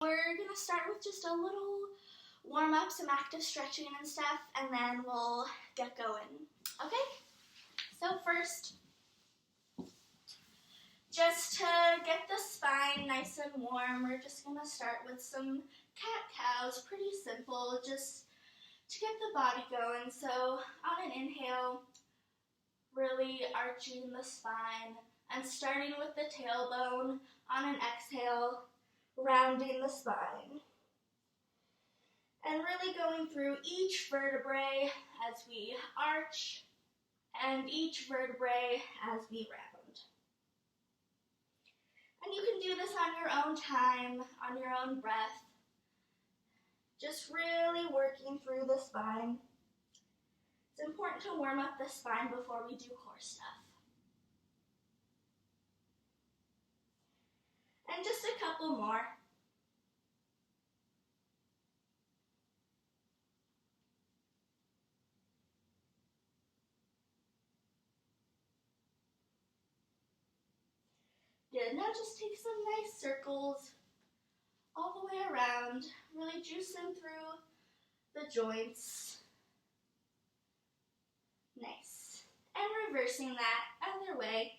We're going to start with just a little warm up, some active stretching and stuff, and then we'll get going. Okay? So first, just to get the spine nice and warm, we're just going to start with some cat-cows, pretty simple, just to get the body going. So on an inhale, really arching the spine and starting with the tailbone. On an exhale, rounding the spine. And really going through each vertebrae as we arch and each vertebrae as we round. And you can do this on your own time, on your own breath. Just really working through the spine. It's important to warm up the spine before we do core stuff. And just a couple more. Good. Now just take some nice circles all the way around, really juicing through the joints. Nice. And reversing that other way.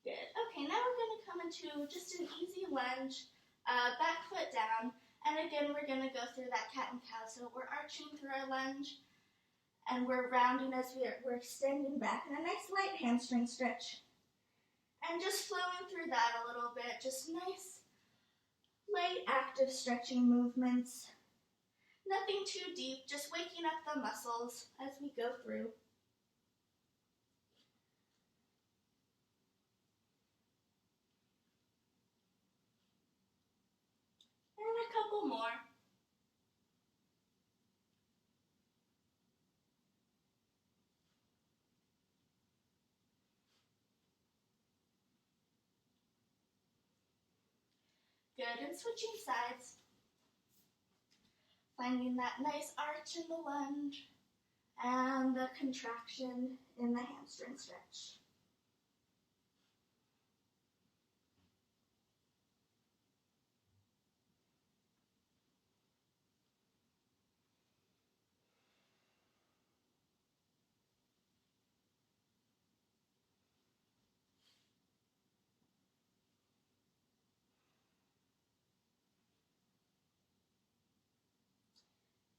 Good. Okay, now we're going to come into just an easy lunge, back foot down, and again we're going to go through that cat and cow. So we're arching through our lunge, and we're rounding as we're extending back, and a nice light hamstring stretch. And just flowing through that a little bit, just nice, light, active stretching movements. Nothing too deep, just waking up the muscles as we go through. And a couple more. Good, and switching sides. Finding that nice arch in the lunge and the contraction in the hamstring stretch.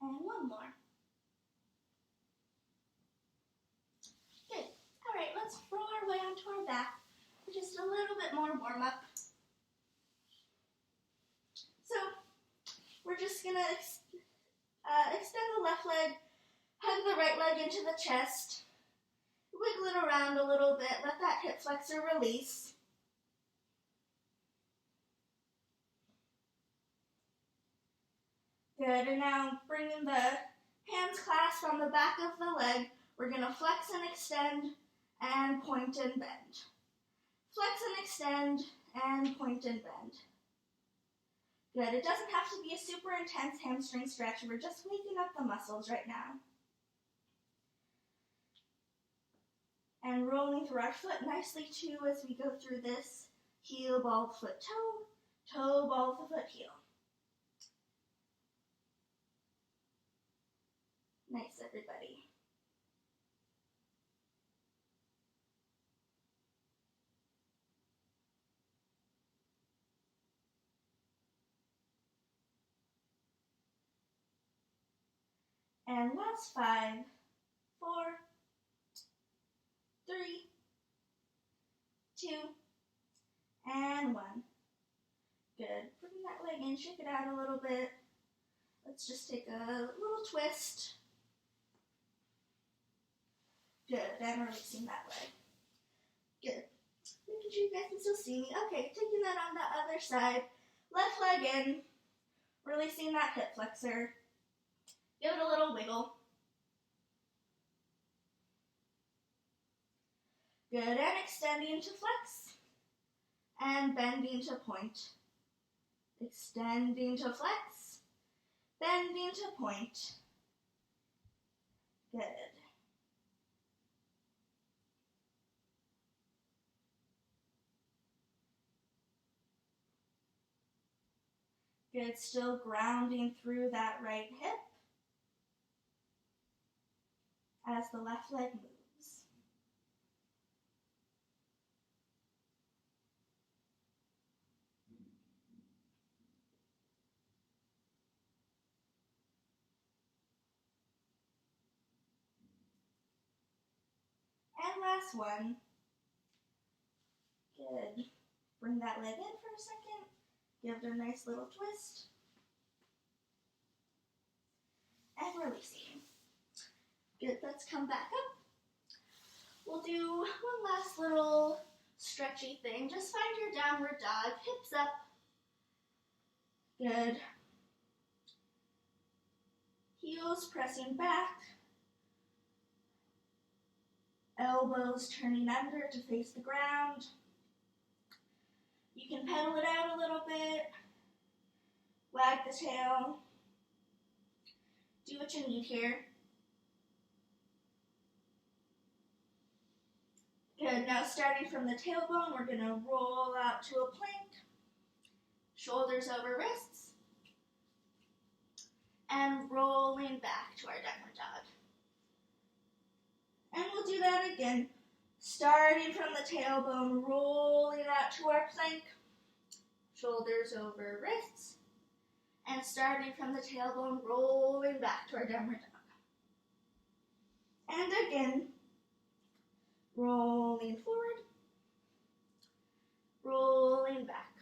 And one more. Good. All right, let's roll our way onto our back for just a little bit more warm up. So we're just gonna extend the left leg, hug the right leg into the chest, wiggle it around a little bit, let that hip flexor release. Good, and now bringing the hands clasped on the back of the leg, we're going to flex and extend and point and bend. Flex and extend and point and bend. Good, it doesn't have to be a super intense hamstring stretch, we're just waking up the muscles right now. And rolling through our foot nicely too as we go through this. Heel, ball, foot, toe, toe, ball, foot, heel. Nice, everybody. And last 5, 4, 3, 2, and 1. Good. Bring that leg in, shake it out a little bit. Let's just take a little twist. Good, and releasing that leg. Good. Making sure you guys can still see me. Okay, taking that on the other side. Left leg in, releasing that hip flexor. Give it a little wiggle. Good, and extending to flex. And bending to point. Extending to flex. Bending to point. Good. Good, still grounding through that right hip as the left leg moves. And last one. Good. Bring that leg in for a second. Give it a nice little twist. And releasing. Good, let's come back up. We'll do one last little stretchy thing. Just find your downward dog, hips up. Good. Heels pressing back. Elbows turning under to face the ground. You can pedal it out a little bit. Wag the tail. Do what you need here. Good, now starting from the tailbone, we're gonna roll out to a plank. Shoulders over wrists. And rolling back to our downward dog. And we'll do that again. Starting from the tailbone, rolling out to our plank. Shoulders over wrists. And starting from the tailbone, rolling back to our downward dog. And again, rolling forward, rolling back,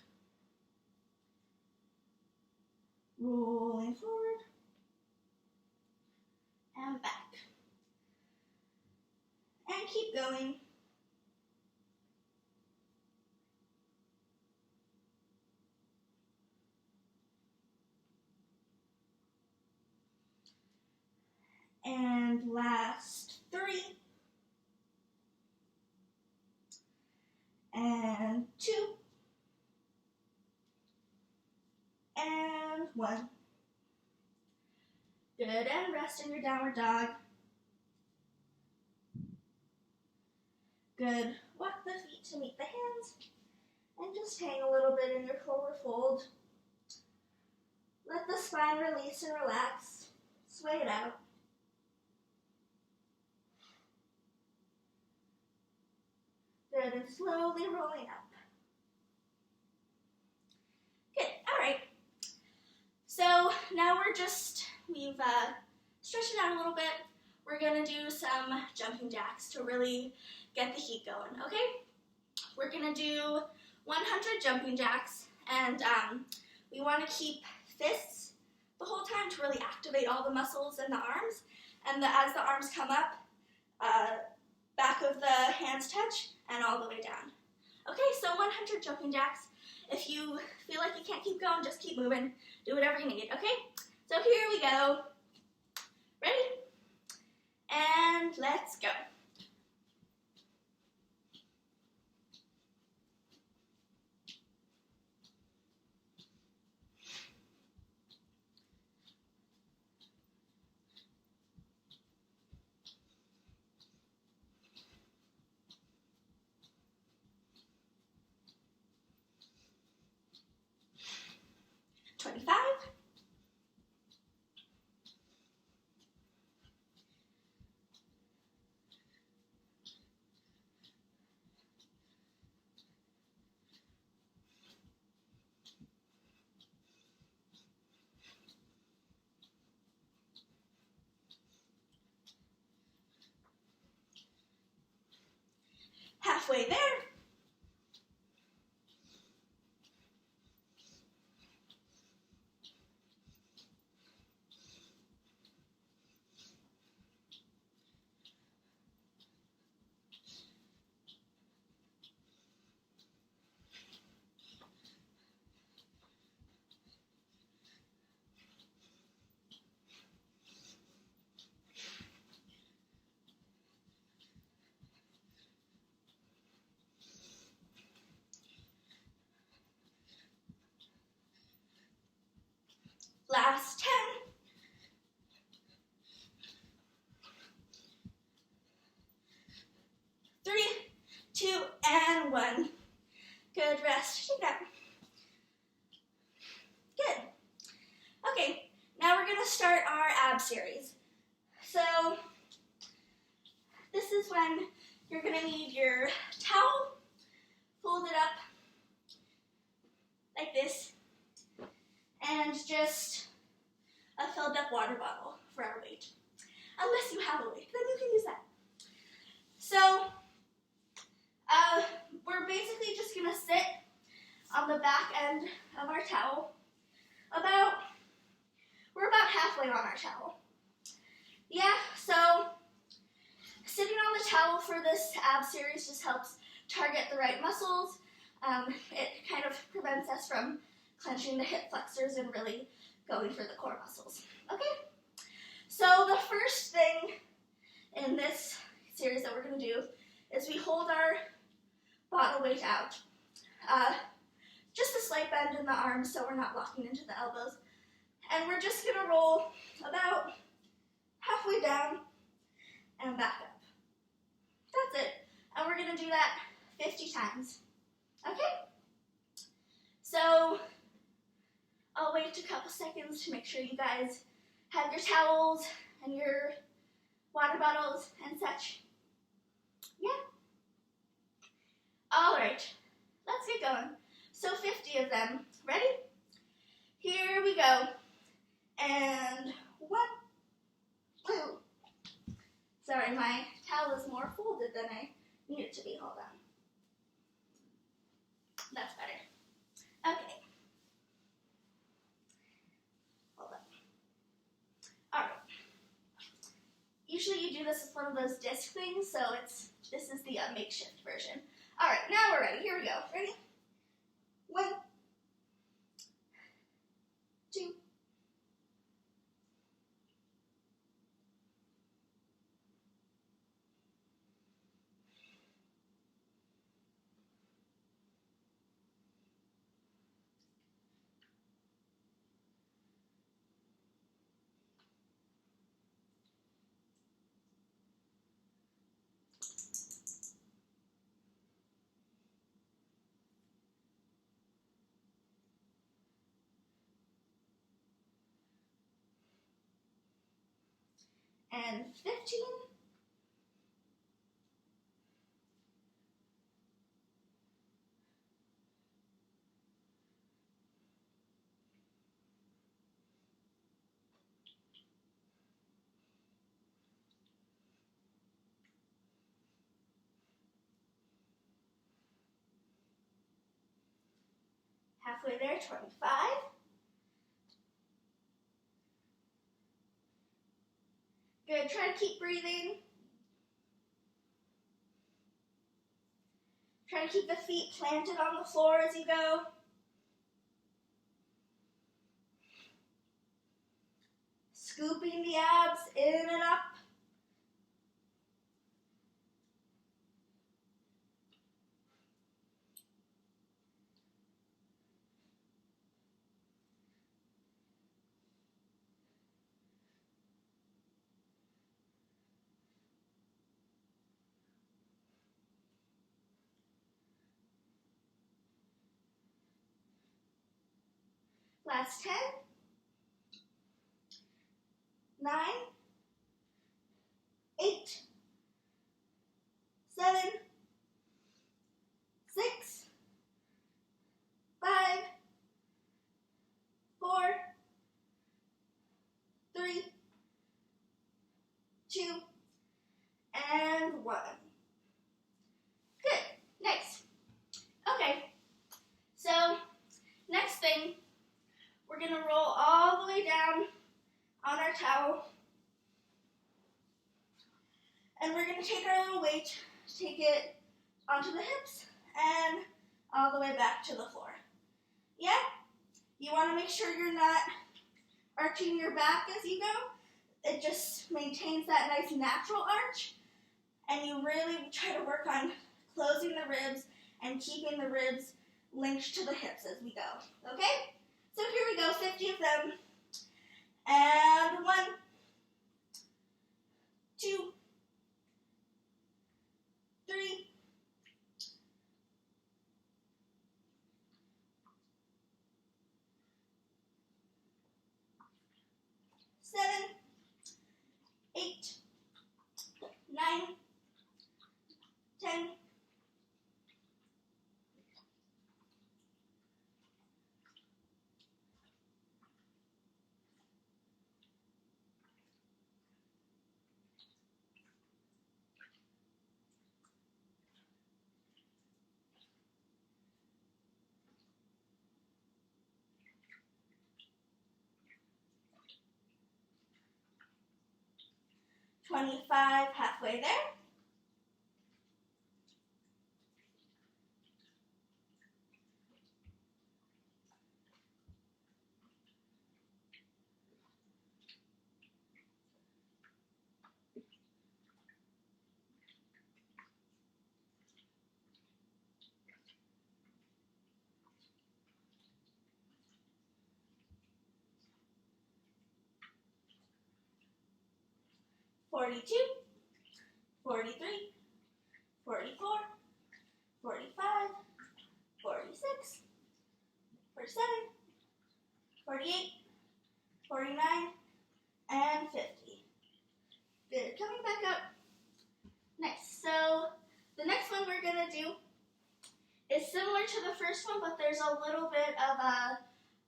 rolling forward, and back. And keep going. And last 3. And 2. And 1. Good, and rest in your downward dog. Good, walk the feet to meet the hands. And just hang a little bit in your forward fold. Let the spine release and relax. Sway it out. Good, and slowly rolling up. Good, all right. So now we've stretched it out a little bit. We're gonna do some jumping jacks to really get the heat going, okay? We're gonna do 100 jumping jacks, and we wanna keep fists the whole time to really activate all the muscles in the arms. And as the arms come up, back of the hands touch, and all the way down. Okay, so 100 jumping jacks. If you feel like you can't keep going, just keep moving. Do whatever you need, okay? So here we go. Ready? And let's go. Halfway there. Last 10. 3, 2, and 1. Good, rest. Take that. Good. series. So this is when you're going to need your towel folded up like this, and just a filled up water bottle for our weight. Unless you have a weight, then you can use that. So we're basically just going to sit on the back end of our towel. We're about halfway on our towel. Yeah, so sitting on the towel for this ab series just helps target the right muscles. It kind of prevents us from clenching the hip flexors and really going for the core muscles. Okay, so the first thing in this series that we're going to do is we hold our bottle weight out. Just a slight bend in the arms so we're not locking into the elbows. And we're just going to roll about halfway down and back up. That's it. And we're going to do that 50 times. Okay? So I'll wait a couple seconds to make sure you guys have your towels and your water bottles and such. Yeah? All right. Let's get going. So 50 of them. Ready? Here we go. And 1, 2. Sorry, my towel is more folded than I need it to be. Hold on. That's better. Okay. Hold on. All right. Usually you do this with one of those disc things, so this is the makeshift version. All right, now we're ready. Here we go. Ready? 1, 2. And 15. Halfway there, 25. Good, try to keep breathing. Try to keep the feet planted on the floor as you go. Scooping the abs in and up. Last 10, 9, 8, 7, 6, 5, 4, 3, 2, and 1. Good, nice. Okay, so next thing, we're going to roll all the way down on our towel. And we're going to take our little weight, take it onto the hips, and all the way back to the floor. Yeah? You want to make sure you're not arching your back as you go. It just maintains that nice natural arch. And you really try to work on closing the ribs and keeping the ribs linked to the hips as we go. Okay? So here we go, 50 of them. And 1, 2, 3, 7, 25, halfway there. $42, $43, $44, $45, $46, $47, $48, $49, and $50. Good. Coming back up. Nice. So the next one we're going to do is similar to the first one, but there's a little bit of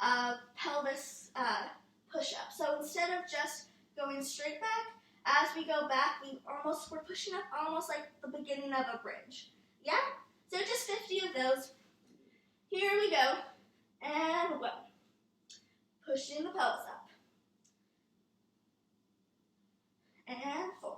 a pelvis push-up. So instead of just going straight back, as we go back, we're pushing up almost like the beginning of a bridge. Yeah? So just 50 of those. Here we go. And 1. Pushing the pelvis up. And 4.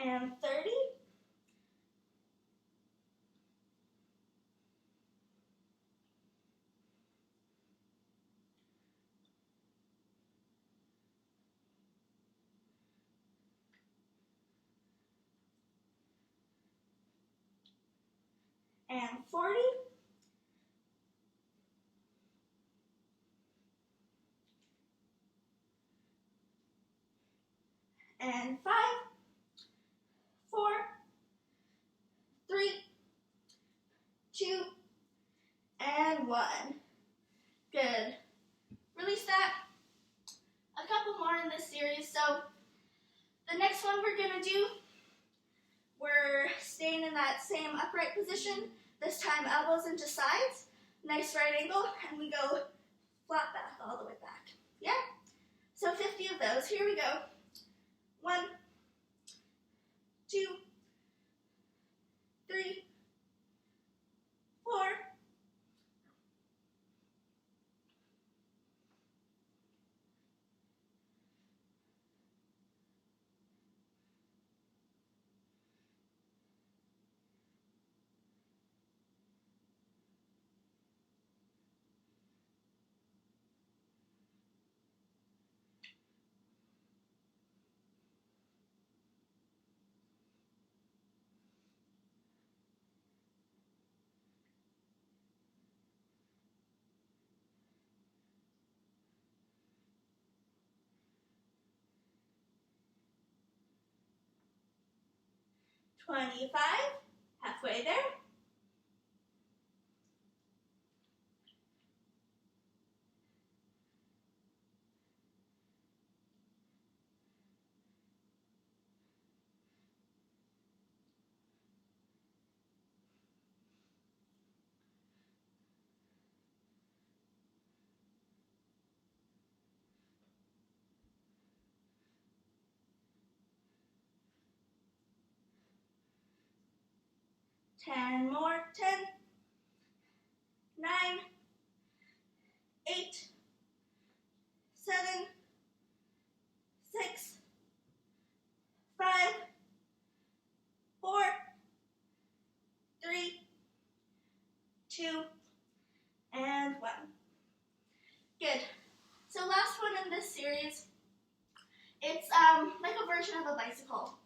And 30. And 40. And 5, 4, 3, 2, and 1. Good. Release that. A couple more in this series. So the next one we're going to do, we're staying in that same upright position. This time elbows into sides. Nice right angle. And we go flat back all the way back. Yeah? So 50 of those. Here we go. 1, 2, 3, 4, 25, halfway there. Ten more. 10, 9, 8, 7, 6, 5, 4, 3, 2, and 1. Good. So last one in this series, it's like a version of a bicycle.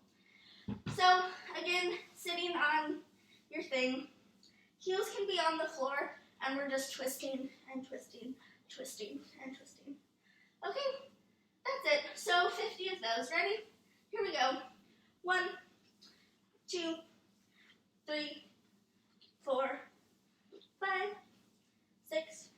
So again, sitting on your thing, heels can be on the floor, and we're just twisting and twisting, twisting and twisting. Okay, that's it. So 50 of those. Ready? Here we go. 1, 2, 3, 4, 5, 6,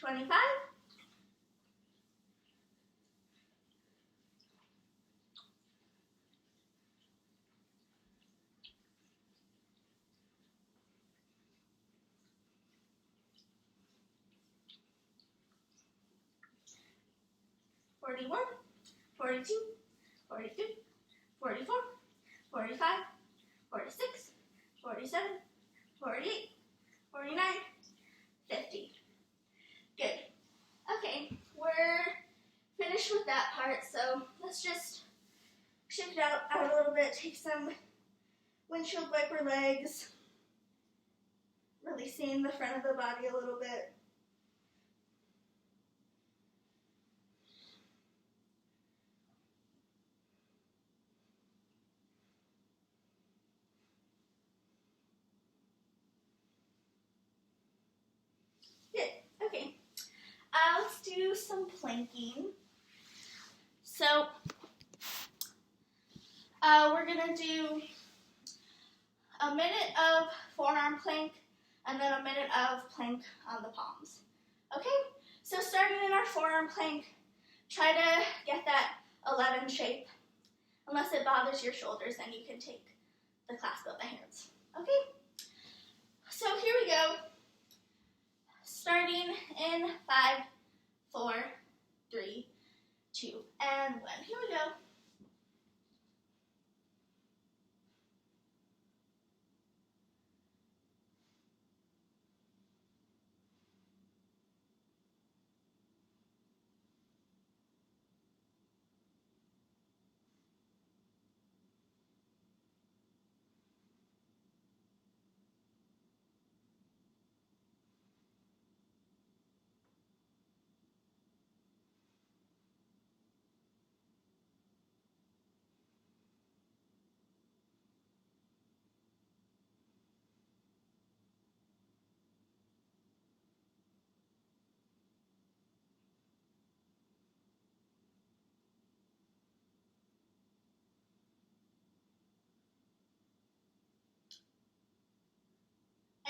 25, 41, 42, 43, 44, 45, 46, 47, 48, 49, 50. Good. Okay, we're finished with that part, so let's just shift it out a little bit, take some windshield wiper legs, releasing the front of the body a little bit. Good. Okay. Let's do some planking. So, we're gonna do a minute of forearm plank and then a minute of plank on the palms. Okay? So starting in our forearm plank, try to get that 11 shape. Unless it bothers your shoulders, then you can take the clasp of the hands. Okay? So here we go. Starting in 5, 4, 3, 2, and 1. Here we go.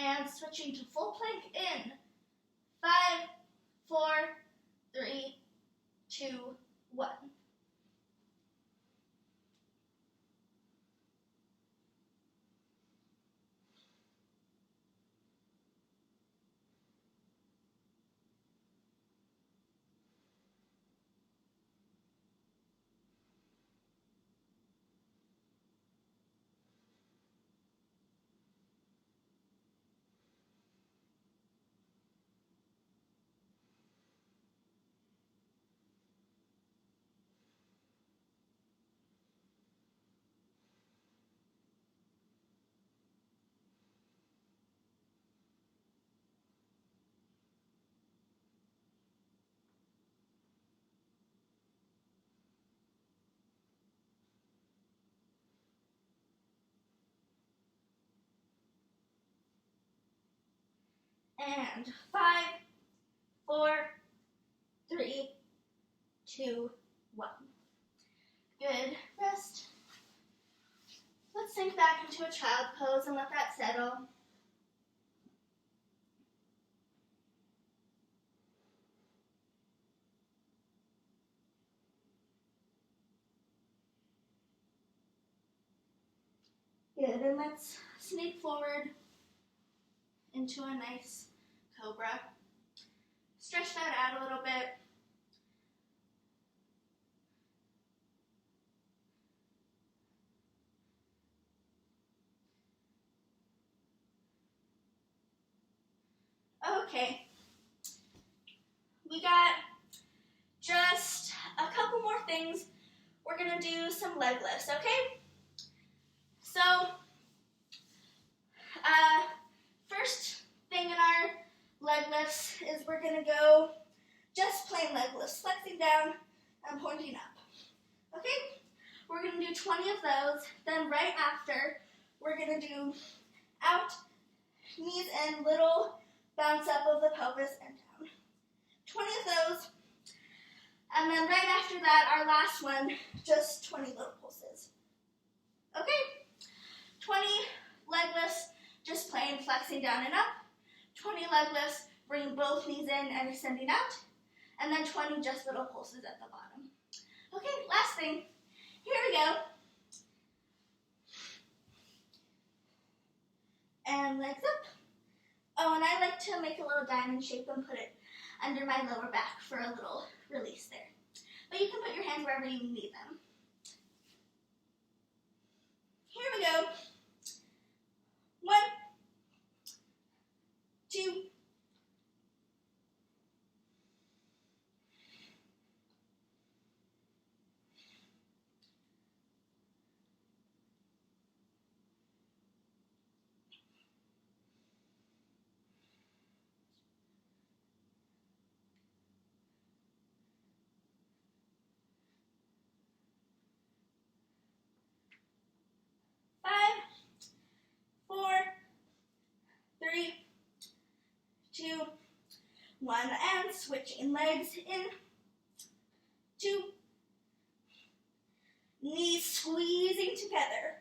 And switching to full plank in 5, 4, 3, 2, 1. And 5, 4, 3, 2, 1. Good. Rest. Let's sink back into a child pose and let that settle. Good. And let's sneak forward into a nice cobra. Stretch that out a little bit. Okay. We got just a couple more things. We're going to do some leg lifts, okay? So, first leg lifts is we're going to go just plain leg lifts, flexing down and pointing up. Okay? We're going to do 20 of those. Then right after, we're going to do out, knees in, little bounce up of the pelvis and down. 20 of those. And then right after that, our last one, just 20 little pulses. Okay? 20 leg lifts, just plain flexing down and up. 20 leg lifts, bringing both knees in and extending out. And then 20 just little pulses at the bottom. Okay, last thing. Here we go. And legs up. Oh, and I like to make a little diamond shape and put it under my lower back for a little release there. But you can put your hands wherever you need them. Here we go. 1, 2, 5, 4, 3, 2, 1, and switching legs in, 2, knees squeezing together,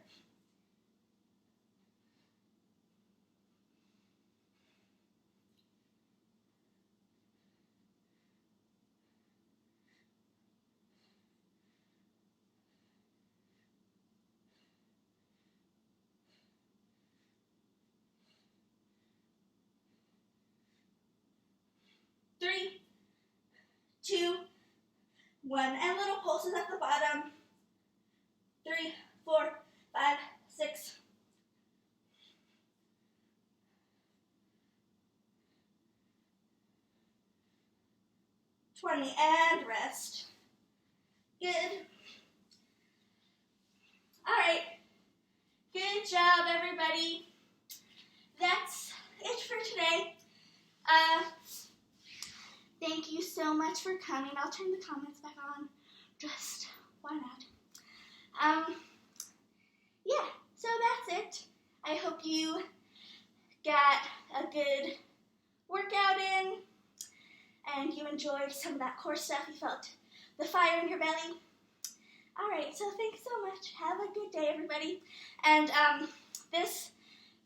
3, 2, 1, and little pulses at the bottom, 3, 4, 5, 6, 20, and rest. Good. All right. Good job, everybody. That's it for today. Thank you so much for coming. I'll turn the comments back on. Just, why not? Yeah, so that's it. I hope you got a good workout in and you enjoyed some of that core stuff. You felt the fire in your belly. All right, so thanks so much. Have a good day, everybody. And this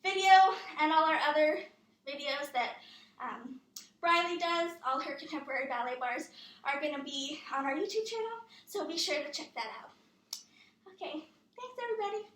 video and all our other videos that Briley does, all her contemporary ballet bars, are going to be on our YouTube channel, so be sure to check that out. Okay, thanks, everybody.